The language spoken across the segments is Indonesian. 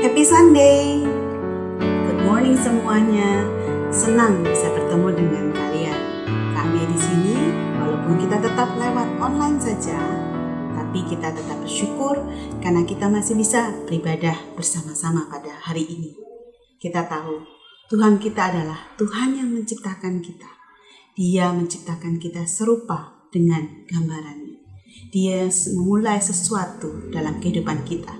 Happy Sunday. Good morning semuanya. Senang bisa bertemu dengan kalian. Kami di sini, walaupun kita tetap lewat online saja, tapi kita tetap bersyukur karena kita masih bisa beribadah bersama-sama pada hari ini. Kita tahu Tuhan kita adalah Tuhan yang menciptakan kita. Dia menciptakan kita serupa dengan gambarannya. Dia memulai sesuatu dalam kehidupan kita.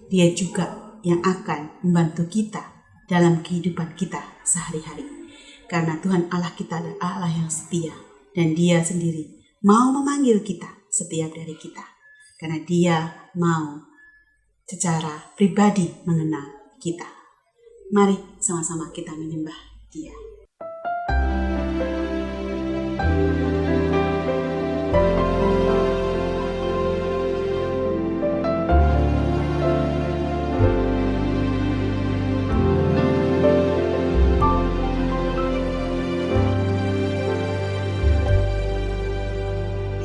Dia juga yang akan membantu kita dalam kehidupan kita sehari-hari. Karena Tuhan Allah kita adalah Allah yang setia. Dan Dia sendiri mau memanggil kita, setiap dari kita. Karena Dia mau secara pribadi mengenal kita. Mari sama-sama kita menyembah Dia.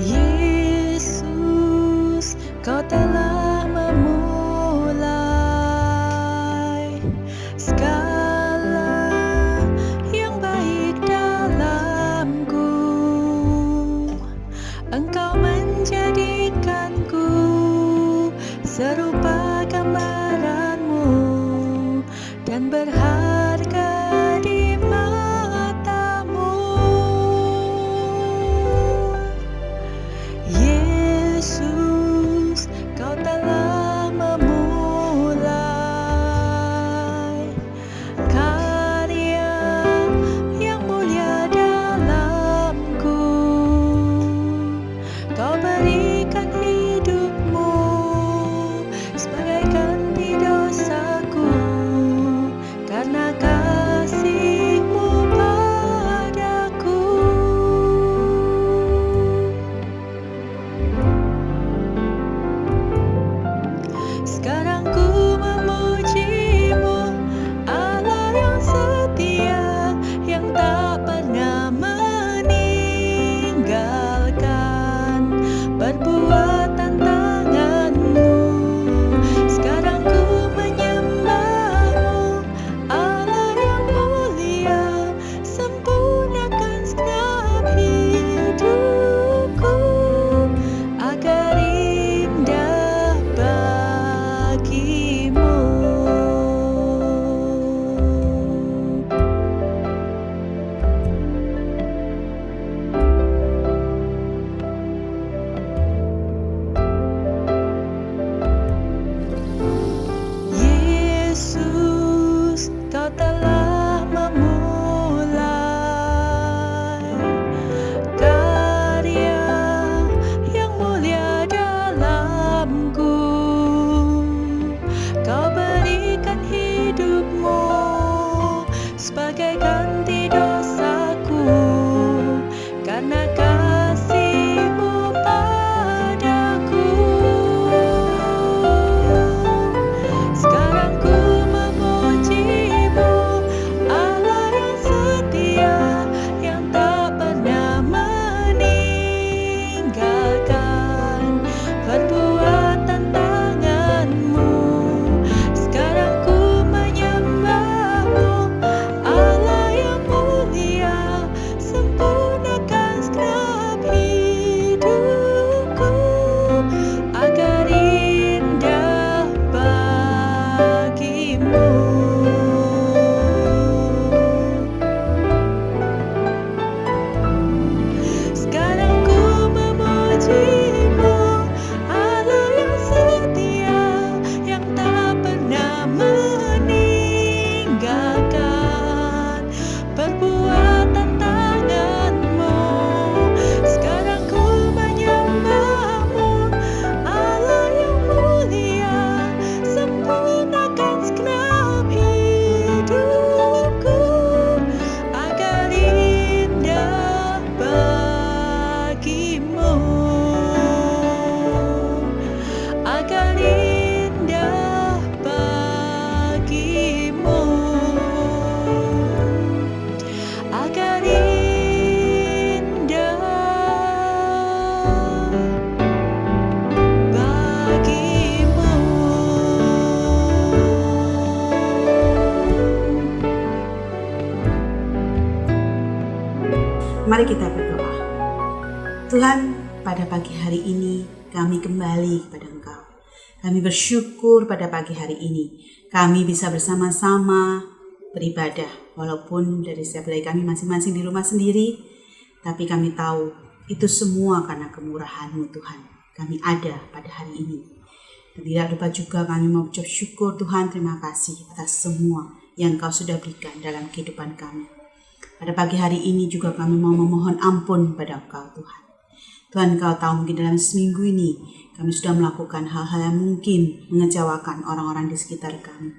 Yesus, Kau telah memulai segala yang baik dalamku. Engkau menjadikanku serupa gambaran-Mu dan berharga di mata-Mu. Yesus, Kau telah memulai karya yang mulia dalamku. Kau berikan hidup-Mu sebagai ganti dosaku, karena kasih-Mu padaku. Sekarang ku memuji-Mu, Allah yang setia, yang tak pernah meninggalkan perbuatan tangan-Mu. Sekarang ku menyembah-Mu, Allah yang mulia, sempurnakan segenap hidupku agar indah bagi-Mu. Yesus, Kau telah memulai karya yang mulia dalamku. Kau berikan hidup-Mu sebagai ganti dosaku, karena kasih-Mu padaku. Sekarang ku memuji-Mu, Allah yang setia, yang tak pernah meninggalkan perbuatan tangan-Mu. Sekarang ku menyembah-Mu, Allah yang mulia, sempurnakan segenap hidupku agar indah bagi-Mu. Sekarang ku memuji-Mu, Allah yang setia, yang tak pernah meninggalkan perbuatan tangan-Mu. Sekarang ku menyembah-Mu, Allah yang mulia, sempurnakan segenap hidupku agar indah bagi-Mu, agar indah bagi-Mu, agar indah bagi-Mu. Mari kita berdoa. Tuhan, pada pagi hari ini kami kembali kepada Engkau. Kami bersyukur pada pagi hari ini kami bisa bersama-sama beribadah. Walaupun dari setiap dari kami masing-masing di rumah sendiri, tapi kami tahu itu semua karena kemurahan-Mu Tuhan. Kami ada pada hari ini. Dan tidak lupa juga kami mengucap syukur Tuhan, terima kasih atas semua yang Kau sudah berikan dalam kehidupan kami. Pada pagi hari ini juga kami mau memohon ampun pada Engkau Tuhan. Tuhan, Kau tahu mungkin dalam seminggu ini kami sudah melakukan hal-hal yang mungkin mengecewakan orang-orang di sekitar kami.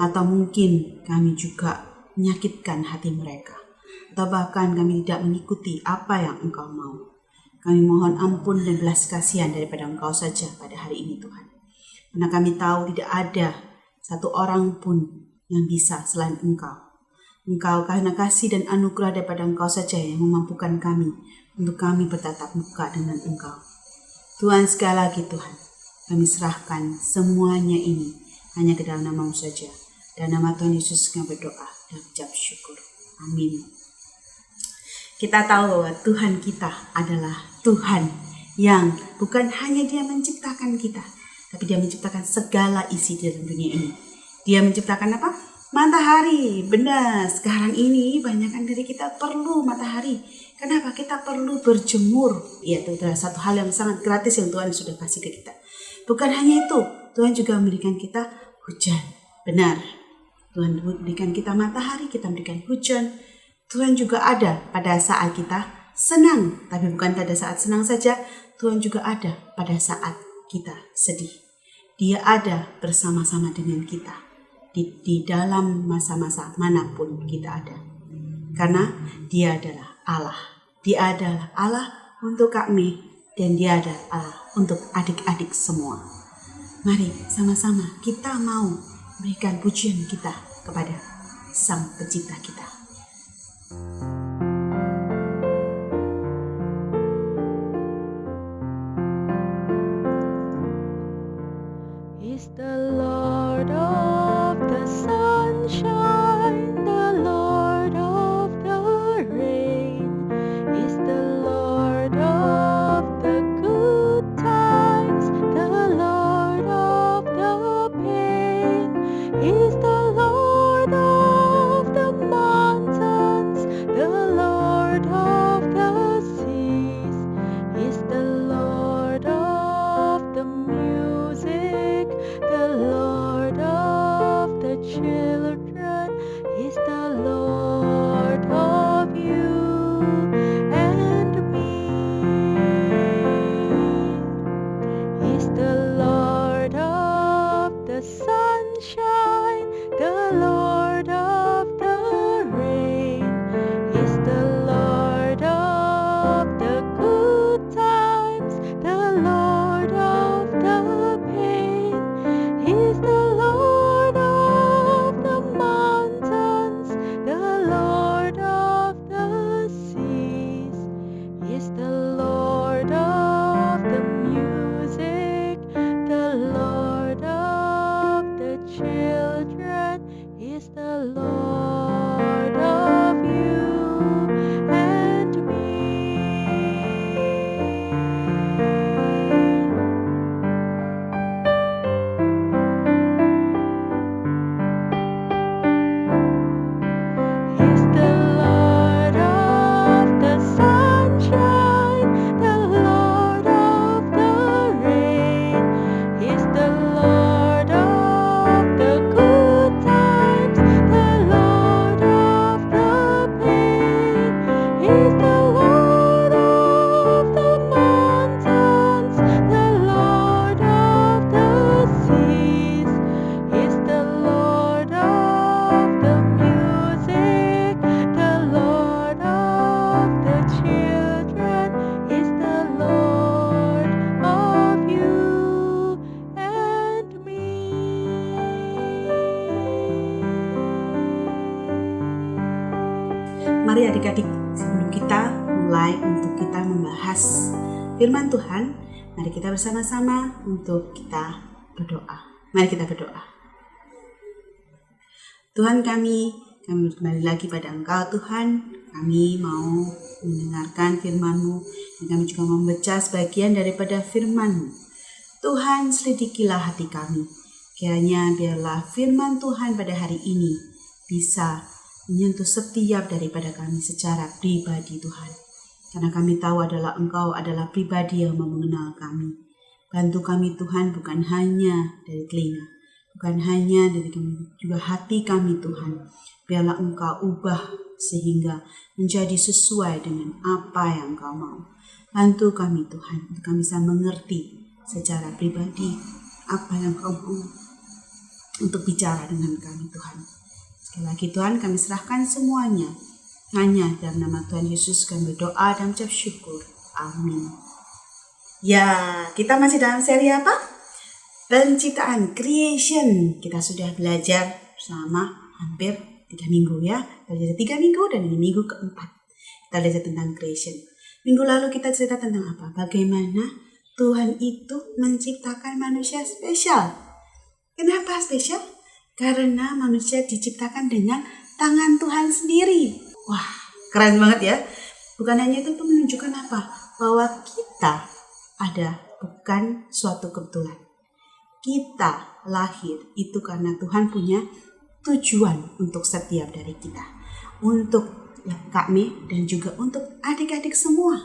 Atau mungkin kami juga menyakitkan hati mereka. Atau bahkan kami tidak mengikuti apa yang Engkau mau. Kami mohon ampun dan belas kasihan daripada Engkau saja pada hari ini Tuhan. Karena kami tahu tidak ada satu orang pun yang bisa selain Engkau. Engkau karena kasih dan anugerah daripada Engkau saja yang memampukan kami untuk kami bertatap muka dengan Engkau. Tuhan, sekali lagi Tuhan, kami serahkan semuanya ini hanya ke dalam nama-Mu saja. Dan nama Tuhan Yesus kami berdoa dan ucap syukur. Amin. Kita tahu bahwa Tuhan kita adalah Tuhan yang bukan hanya Dia menciptakan kita, tapi Dia menciptakan segala isi di dalam dunia ini. Dia menciptakan apa? Matahari. Benar, sekarang ini banyakkan dari kita perlu matahari. Kenapa? Kita perlu berjemur. Ya, itu adalah satu hal yang sangat gratis yang Tuhan sudah kasih ke kita. Bukan hanya itu, Tuhan juga memberikan kita hujan. Benar, Tuhan berikan kita matahari, kita berikan hujan. Tuhan juga ada pada saat kita senang. Tapi bukan pada saat senang saja, Tuhan juga ada pada saat kita sedih. Dia ada bersama-sama dengan kita di dalam masa-masa manapun kita ada. Karena Dia adalah Allah. Dia adalah Allah untuk kami dan Dia adalah Allah untuk adik-adik semua. Mari sama-sama kita mau berikan pujian kita kepada Sang Pencipta kita. He's the Lord of the sunshine, the Lord of the rain. He's the Lord of the good times, the Lord of the pain. He's the Lord of the mountains, the Lord of the seas. He's the Lord of the music, the Lord of the children. He's the Lord of you and me. He's the Lord of the sunshine, the Lord of the rain. He's the Lord of the good times, the Lord of the pain. He's the Lord of the mountains, the Lord of the seas. He's the Lord of the music, the Lord of the children. He's the Lord of you and me. He's the Lord of the sunshine, the Lord of the rain. He's the Lord of the good times, the Lord of the pain. He's the Lord of the mountains, the Lord of the seas. He's the Lord of the music, the Lord of the children. He's the Lord of you and me. Mari adik-adik, sebelum kita mulai untuk kita membahas firman Tuhan, mari kita bersama-sama untuk kita berdoa. Mari kita berdoa. Tuhan kami kembali lagi pada Engkau Tuhan. Kami mau mendengarkan firman-Mu dan kami juga membaca sebagian daripada firman-Mu. Tuhan, selidikilah hati kami. Kiranya biarlah firman Tuhan pada hari ini bisa menyentuh setiap daripada kami secara pribadi, Tuhan. Karena kami tahu adalah Engkau adalah pribadi yang mau mengenal kami. Bantu kami Tuhan, bukan hanya dari telinga, bukan hanya dari kami, juga hati kami Tuhan. Biarlah Engkau ubah sehingga menjadi sesuai dengan apa yang Engkau mau. Bantu kami Tuhan, untuk kami bisa mengerti secara pribadi apa yang Engkau mau untuk bicara dengan kami Tuhan. Sekali lagi Tuhan, kami serahkan semuanya hanya dalam nama Tuhan Yesus kami berdoa dan ucap syukur. Amin. Ya, kita masih dalam seri apa? Penciptaan, creation. Kita sudah belajar selama hampir 3 minggu ya. Kita belajar 3 minggu dan ini minggu keempat. Kita belajar tentang creation. Minggu lalu kita cerita tentang apa? Bagaimana Tuhan itu menciptakan manusia spesial. Kenapa spesial? Karena manusia diciptakan dengan tangan Tuhan sendiri. Wah, keren banget ya. Bukan hanya itu menunjukkan apa? Bahwa kita ada bukan suatu kebetulan. Kita lahir itu karena Tuhan punya tujuan untuk setiap dari kita. Untuk kami dan juga untuk adik-adik semua.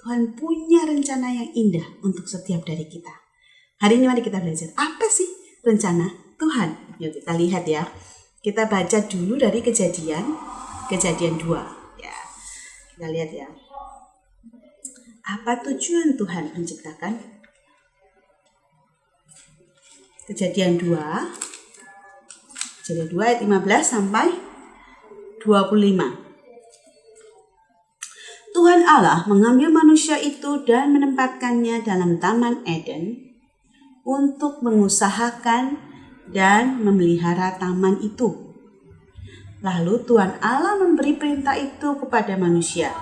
Tuhan punya rencana yang indah untuk setiap dari kita. Hari ini mari kita belajar. Apa sih rencana Tuhan? Yuk kita lihat ya. Kita baca dulu dari Kejadian 2. Ya, kita lihat ya. Apa tujuan Tuhan menciptakan? Kejadian 2 ayat 15 sampai 25. Tuhan Allah mengambil manusia itu dan menempatkannya dalam Taman Eden untuk mengusahakan dan memelihara taman itu. Lalu Tuhan Allah memberi perintah itu kepada manusia.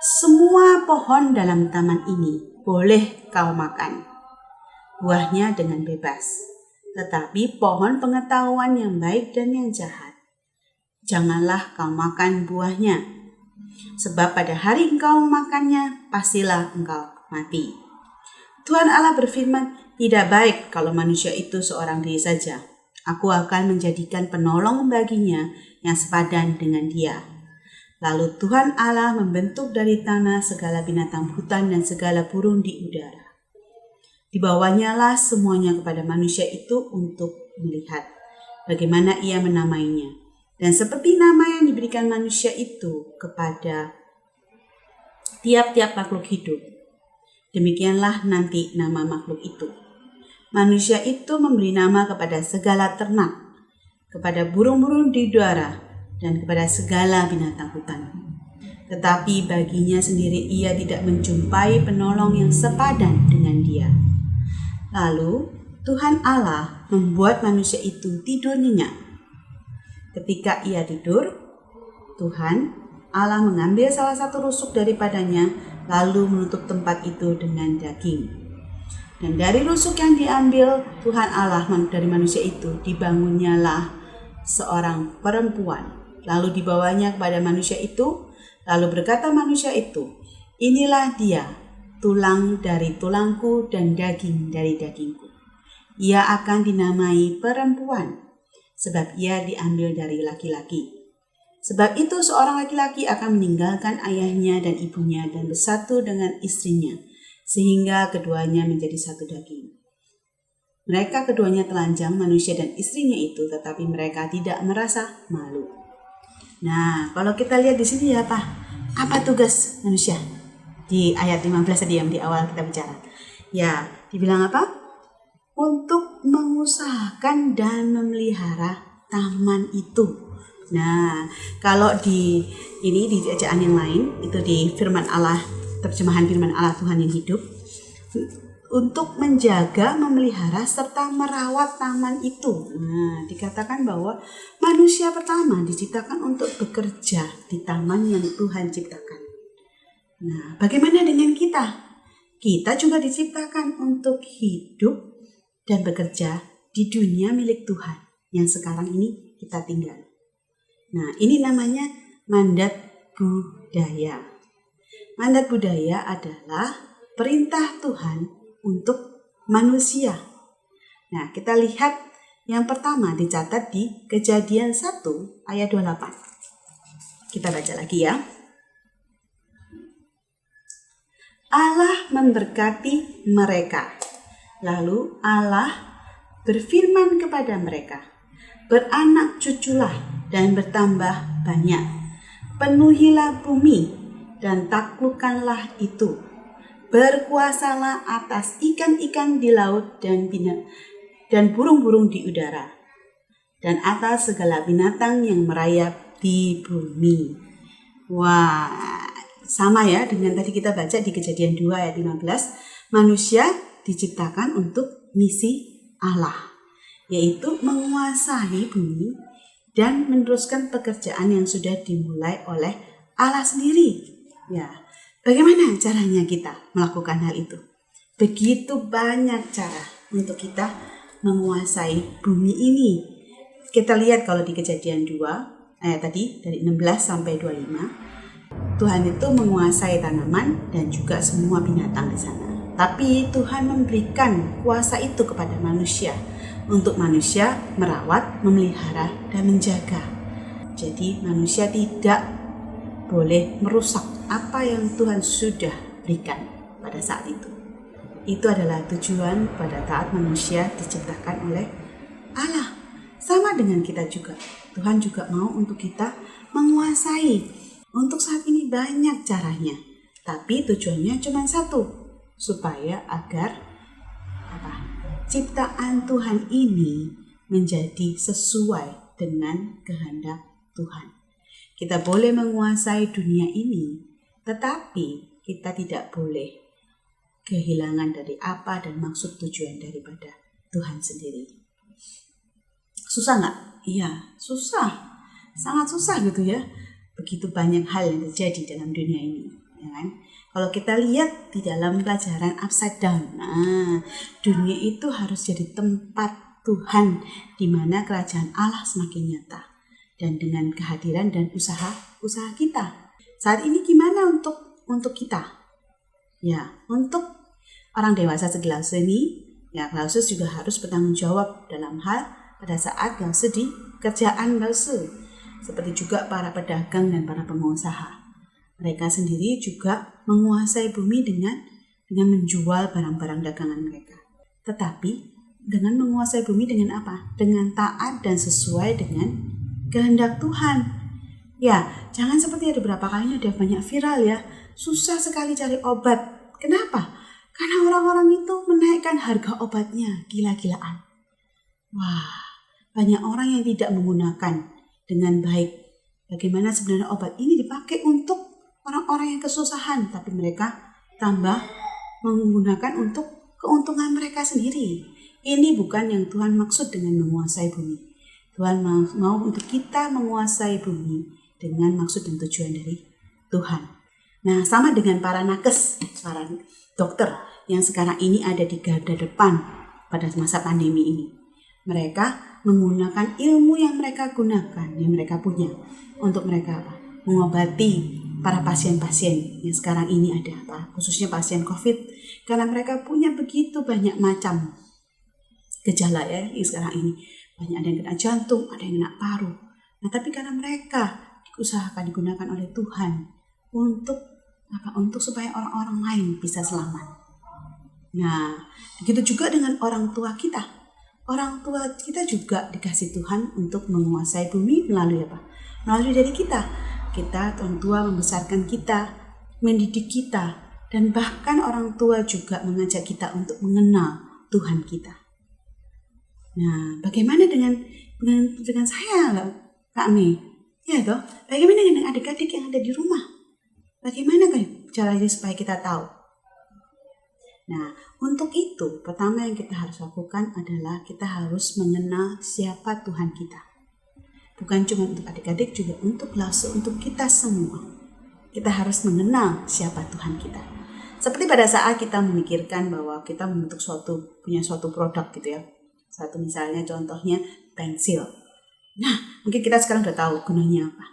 Semua pohon dalam taman ini boleh kau makan, buahnya dengan bebas. Tetapi pohon pengetahuan yang baik dan yang jahat, janganlah kau makan buahnya. Sebab pada hari engkau makannya, pastilah engkau mati. Tuhan Allah berfirman, tidak baik kalau manusia itu seorang diri saja. Aku akan menjadikan penolong baginya yang sepadan dengan dia. Lalu Tuhan Allah membentuk dari tanah segala binatang hutan dan segala burung di udara. Dibawanyalah semuanya kepada manusia itu untuk melihat bagaimana ia menamainya. Dan seperti nama yang diberikan manusia itu kepada tiap-tiap makhluk hidup, demikianlah nanti nama makhluk itu. Manusia itu memberi nama kepada segala ternak, kepada burung-burung di udara, dan kepada segala binatang hutan. Tetapi baginya sendiri ia tidak menjumpai penolong yang sepadan dengan dia. Lalu Tuhan Allah membuat manusia itu tidur nyenyak. Ketika ia tidur, Tuhan Allah mengambil salah satu rusuk daripadanya, lalu menutup tempat itu dengan daging. Dan dari rusuk yang diambil Tuhan Allah dari manusia itu, dibangunnyalah seorang perempuan. Lalu dibawanya kepada manusia itu, lalu berkata manusia itu, inilah dia, tulang dari tulangku dan daging dari dagingku. Ia akan dinamai perempuan, sebab ia diambil dari laki-laki. Sebab itu seorang laki-laki akan meninggalkan ayahnya dan ibunya dan bersatu dengan istrinya, sehingga keduanya menjadi satu daging. Mereka keduanya telanjang, manusia dan istrinya itu, tetapi mereka tidak merasa malu. Nah, kalau kita lihat di sini ya apa tugas manusia? Di ayat 15 tadi yang di awal kita bicara. Ya, dibilang apa? Untuk mengusahakan dan memelihara taman itu. Nah, kalau di bacaan yang lain, itu di firman Allah, terjemahan firman Allah Tuhan yang hidup, untuk menjaga, memelihara, serta merawat taman itu. Nah, dikatakan bahwa manusia pertama diciptakan untuk bekerja di taman yang Tuhan ciptakan. Nah, bagaimana dengan kita? Kita juga diciptakan untuk hidup dan bekerja di dunia milik Tuhan yang sekarang ini kita tinggal. Nah, ini namanya mandat budaya. Mandat budaya adalah perintah Tuhan untuk manusia. Nah, kita lihat yang pertama dicatat di Kejadian 1 ayat 28. Kita baca lagi ya. Allah memberkati mereka. Lalu Allah berfirman kepada mereka, beranak cuculah dan bertambah banyak. Penuhilah bumi dan taklukkanlah itu. Berkuasalah atas ikan-ikan di laut dan burung-burung di udara, dan atas segala binatang yang merayap di bumi. Wah, sama ya dengan tadi kita baca di Kejadian 2 ayat 15. Manusia diciptakan untuk misi Allah, yaitu menguasai bumi dan meneruskan pekerjaan yang sudah dimulai oleh Allah sendiri. Ya, bagaimana caranya kita melakukan hal itu? Begitu banyak cara untuk kita menguasai bumi ini. Kita lihat kalau di Kejadian 2 ayat tadi dari 16 sampai 25. Tuhan itu menguasai tanaman dan juga semua binatang di sana. Tapi Tuhan memberikan kuasa itu kepada manusia untuk manusia merawat, memelihara, dan menjaga. Jadi manusia tidak boleh merusak apa yang Tuhan sudah berikan pada saat itu. Itu adalah tujuan pada saat manusia diciptakan oleh Allah. Sama dengan kita juga. Tuhan juga mau untuk kita menguasai. Untuk saat ini banyak caranya, tapi tujuannya cuma satu, supaya agar ciptaan Tuhan ini menjadi sesuai dengan kehendak Tuhan. Kita boleh menguasai dunia ini, tetapi kita tidak boleh kehilangan dari apa dan maksud tujuan daripada Tuhan sendiri. Susah nggak? Iya, susah. Sangat susah gitu ya. Begitu banyak hal yang terjadi dalam dunia ini, ya kan? Kalau kita lihat di dalam pelajaran upside down, dunia itu harus jadi tempat Tuhan di mana kerajaan Allah semakin nyata, dan dengan kehadiran dan usaha kita. Saat ini gimana untuk kita? Ya, untuk orang dewasa segelausus ini, ya Klausus juga harus bertanggung jawab dalam hal pada saat Klausus di kerjaan Klausus. Seperti juga para pedagang dan para pengusaha. Mereka sendiri juga menguasai bumi dengan menjual barang-barang dagangan mereka. Tetapi dengan menguasai bumi dengan apa? Dengan taat dan sesuai dengan kehendak Tuhan. Ya, jangan seperti ada beberapa kali ini ada banyak viral ya. Susah sekali cari obat. Kenapa? Karena orang-orang itu menaikkan harga obatnya gila-gilaan. Wah, banyak orang yang tidak menggunakan dengan baik. Bagaimana sebenarnya obat ini dipakai untuk orang-orang yang kesusahan, tapi mereka tambah menggunakan untuk keuntungan mereka sendiri. Ini bukan yang Tuhan maksud dengan menguasai bumi. Tuhan mau untuk kita menguasai bumi dengan maksud dan tujuan dari Tuhan. Nah, sama dengan para nakes, para dokter yang sekarang ini ada di garda depan pada masa pandemi ini. Mereka menggunakan ilmu yang mereka gunakan, yang mereka punya untuk mereka mengobati para pasien-pasien yang sekarang ini ada, khususnya pasien COVID, karena mereka punya begitu banyak macam gejala ya yang sekarang ini. Banyak ada yang kena jantung, ada yang kena paru. Nah, tapi karena mereka diusahakan digunakan oleh Tuhan untuk supaya orang-orang lain bisa selamat. Nah, begitu juga dengan orang tua kita. Orang tua kita juga dikasih Tuhan untuk menguasai bumi melalui apa? Melalui dari kita. Kita, orang tua membesarkan kita, mendidik kita, dan bahkan orang tua juga mengajak kita untuk mengenal Tuhan kita. Nah, bagaimana dengan saya, Kak Mei? Ya toh, bagaimana dengan adik-adik yang ada di rumah? Bagaimana caranya supaya kita tahu? Nah, untuk itu, pertama yang kita harus lakukan adalah kita harus mengenal siapa Tuhan kita. Bukan cuma untuk adik-adik, juga untuk kita semua. Kita harus mengenal siapa Tuhan kita. Seperti pada saat kita memikirkan bahwa kita punya suatu produk gitu ya. Satu misalnya contohnya pensil. Nah, mungkin kita sekarang udah tahu gunanya apa.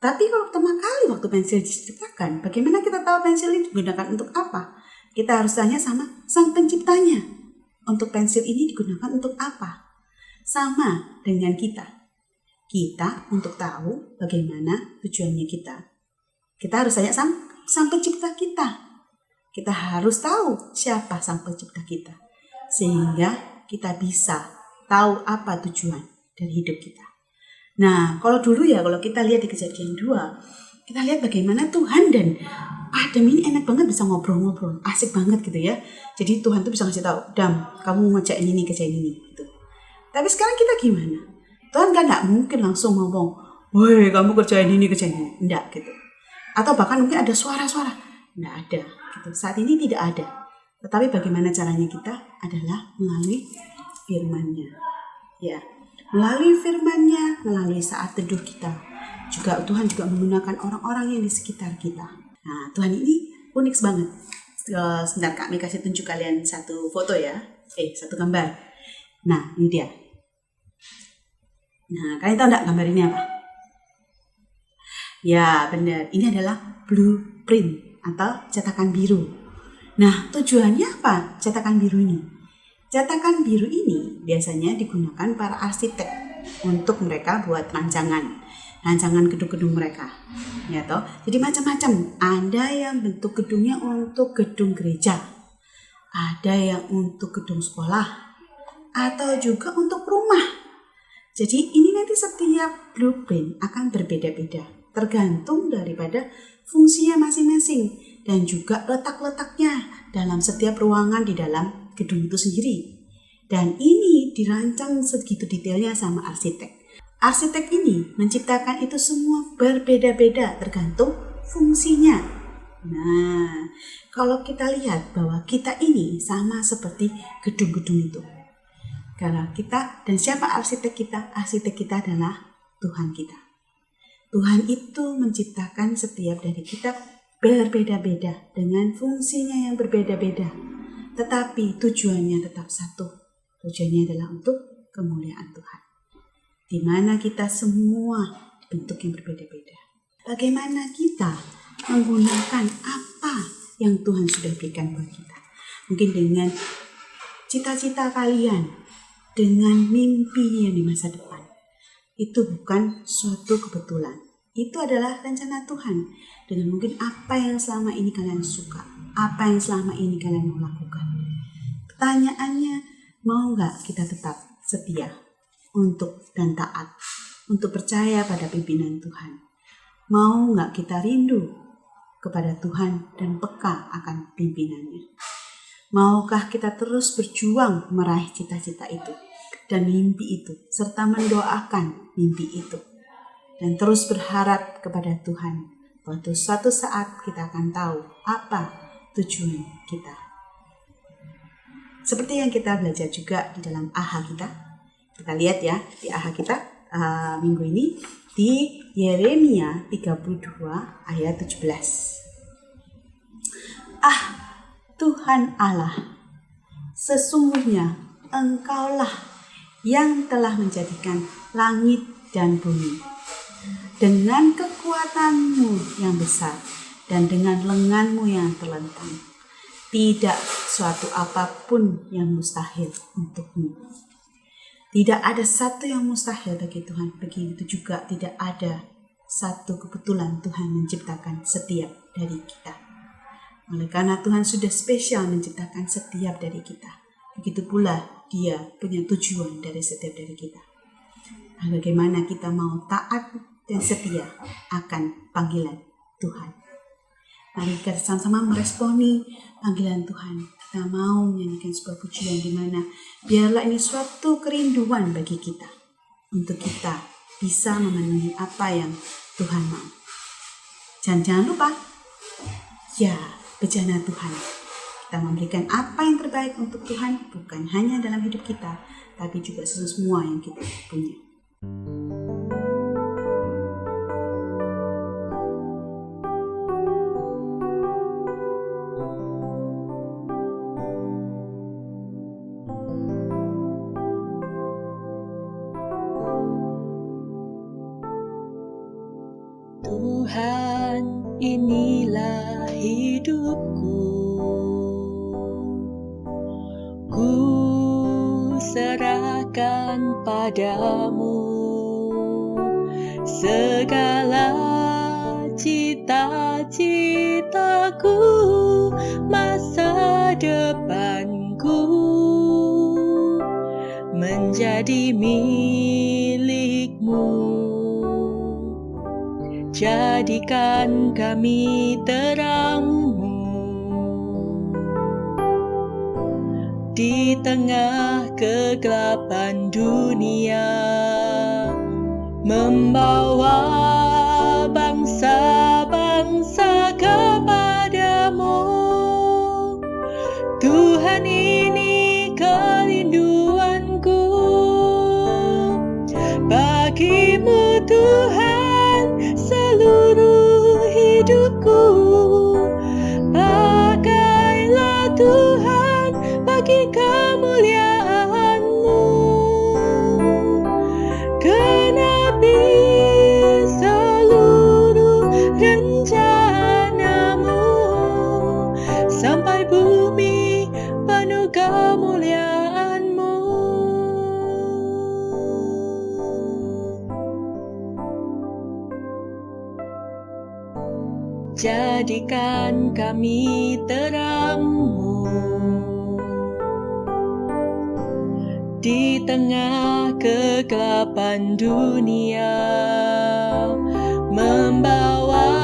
Tapi kalau pertama kali waktu pensil diciptakan, bagaimana kita tahu pensil ini digunakan untuk apa? Kita harus tanya sama sang penciptanya. Untuk pensil ini digunakan untuk apa? Sama dengan kita. Kita untuk tahu bagaimana tujuannya kita. Kita harus tanya sang pencipta kita. Kita harus tahu siapa sang pencipta kita. Sehingga kita bisa tahu apa tujuan dari hidup kita. Nah, kalau dulu ya, kalau kita lihat di Kejadian 2, kita lihat bagaimana Tuhan dan Adam ini enak banget bisa ngobrol-ngobrol, asik banget gitu ya. Jadi Tuhan tuh bisa ngasih tahu, Adam, kamu ngerjain ini, kerjain ini gitu. Tapi sekarang kita gimana? Tuhan kan nggak mungkin langsung ngomong, woi kamu kerjain ini, enggak gitu. Atau bahkan mungkin ada suara-suara, enggak ada gitu. Saat ini tidak ada. Tetapi bagaimana caranya kita adalah melalui firman-Nya. Ya, melalui firman-Nya, melalui saat teduh kita. Juga Tuhan juga menggunakan orang-orang yang di sekitar kita. Nah, Tuhan ini unik banget. Sebentar kami kasih tunjuk kalian satu foto ya. Satu gambar. Nah, ini dia. Nah, kalian tahu enggak gambar ini apa? Ya, benar. Ini adalah blueprint atau cetakan biru. Nah, tujuannya apa cetakan biru ini? Cetakan biru ini biasanya digunakan para arsitek untuk mereka buat rancangan gedung-gedung mereka. Ya toh. Jadi macam-macam. Ada yang bentuk gedungnya untuk gedung gereja. Ada yang untuk gedung sekolah. Atau juga untuk rumah. Jadi ini nanti setiap blueprint akan berbeda-beda, tergantung daripada fungsinya masing-masing dan juga letak-letaknya dalam setiap ruangan di dalam gedung itu sendiri. Dan ini dirancang segitu detailnya sama arsitek. Arsitek ini menciptakan itu semua berbeda-beda tergantung fungsinya. Nah, kalau kita lihat bahwa kita ini sama seperti gedung-gedung itu. Karena kita dan siapa arsitek kita? Arsitek kita adalah Tuhan kita. Tuhan itu menciptakan setiap dari kita berbeda-beda dengan fungsinya yang berbeda-beda. Tetapi tujuannya tetap satu. Tujuannya adalah untuk kemuliaan Tuhan. Di mana kita semua bentuk yang berbeda-beda. Bagaimana kita menggunakan apa yang Tuhan sudah berikan buat kita. Mungkin dengan cita-cita kalian, dengan mimpi yang di masa depan. Itu bukan suatu kebetulan. Itu adalah rencana Tuhan. Dengan mungkin apa yang selama ini kalian suka. Apa yang selama ini kalian mau lakukan. Pertanyaannya, mau gak kita tetap setia untuk dan taat. Untuk percaya pada pimpinan Tuhan. Mau gak kita rindu kepada Tuhan dan peka akan pimpinannya. Maukah kita terus berjuang meraih cita-cita itu dan mimpi itu, serta mendoakan mimpi itu. Dan terus berharap kepada Tuhan, bahwa suatu saat kita akan tahu apa tujuan kita. Seperti yang kita belajar juga di dalam AHA kita. Kita lihat ya, di AHA kita minggu ini, di Yeremia 32 ayat 17. Tuhan Allah, sesungguhnya Engkaulah yang telah menjadikan langit dan bumi. Dengan kekuatanmu yang besar dan dengan lenganmu yang terlentang, tidak suatu apapun yang mustahil untukmu. Tidak ada satu yang mustahil bagi Tuhan. Begitu juga tidak ada satu kebetulan Tuhan menciptakan setiap dari kita. Oleh karena Tuhan sudah spesial menciptakan setiap dari kita. Begitu pula Dia punya tujuan dari setiap dari kita. Nah, bagaimana kita mau taat dan setia akan panggilan Tuhan. Mari kita sama-sama meresponi panggilan Tuhan. Kita mau menyanyikan sebuah pujian di mana biarlah ini suatu kerinduan bagi kita. Untuk kita bisa memenuhi apa yang Tuhan mau. Jangan lupa, bejana Tuhan. Kita memberikan apa yang terbaik untuk Tuhan, bukan hanya dalam hidup kita, tapi juga semua yang kita punya. inilah hidupku. Ku serahkan padamu segala cita-citaku, masa depanku menjadi milikmu. Jadikan kami terangmu di tengah kegelapan dunia, membawa bangsa-bangsa kepadamu. Tuhan, ini kerinduanku. Bagimu Tuhan seluruh hidupku. Pakailah Tuhan bagi kemuliaan-Mu. Genapi seluruh rencana-Mu sampai bumi penuh kemuliaan-Mu. Jadikan kami terang-Mu di tengah kegelapan dunia, membawa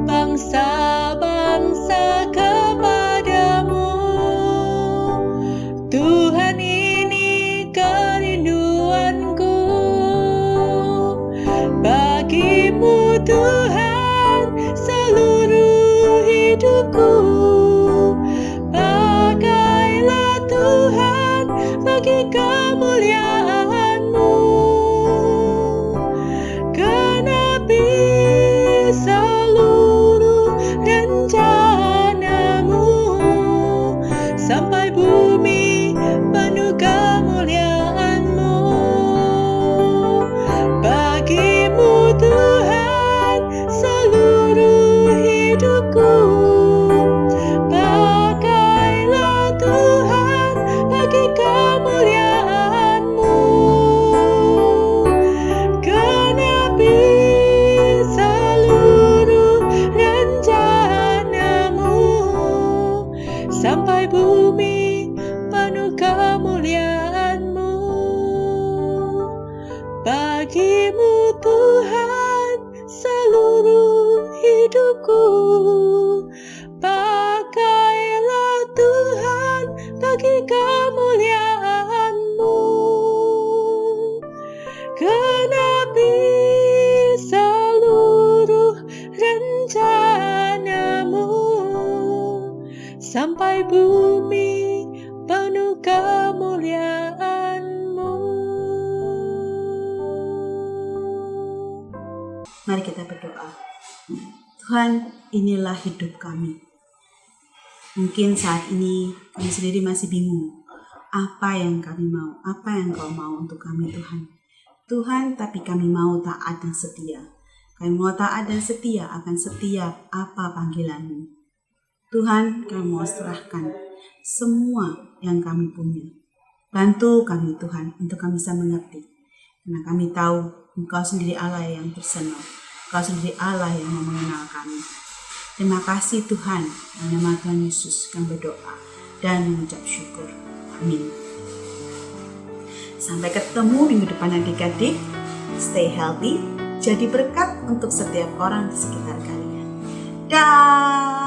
bangsa-bangsa kepadamu. Tuhan, ini kerinduanku. Bagimu Tuhan seluruh hidupku. Pakailah Tuhan bagi kemuliaan-Mu. Genapi seluruh rencana-Mu sampai bumi penuh kemuliaan-Mu. Bagimu Tuhan seluruh hidupku. Pakailah Tuhan bagi kemuliaan-Mu. Genapi seluruh rencana-Mu sampai bumi penuh kemuliaan-Mu. Bagimu Tuhan seluruh hidupku. Pakailah Tuhan bagi kemuliaan-Mu. Genapi seluruh rencana-Mu sampai bumi penuh kemuliaan-Mu. Mari kita berdoa. Tuhan, inilah hidup kami. Mungkin saat ini kami sendiri masih bingung. Apa yang kami mau? Apa yang Kau mau untuk kami, Tuhan? Tuhan, tapi kami mau taat dan setia. Kami mau taat dan setia akan setiap apa panggilan-Mu. Tuhan, kami mau serahkan semua yang kami punya. Bantu kami, Tuhan, untuk kami bisa mengerti. Karena kami tahu Engkau sendiri Allah yang personal. Engkau sendiri Allah yang mau mengenal kami. Terima kasih Tuhan. Dalam nama Tuhan Yesus kami berdoa dan mengucap syukur. Amin. Sampai ketemu minggu depan adik-adik. Stay healthy. Jadi berkat untuk setiap orang di sekitar kalian. Dah.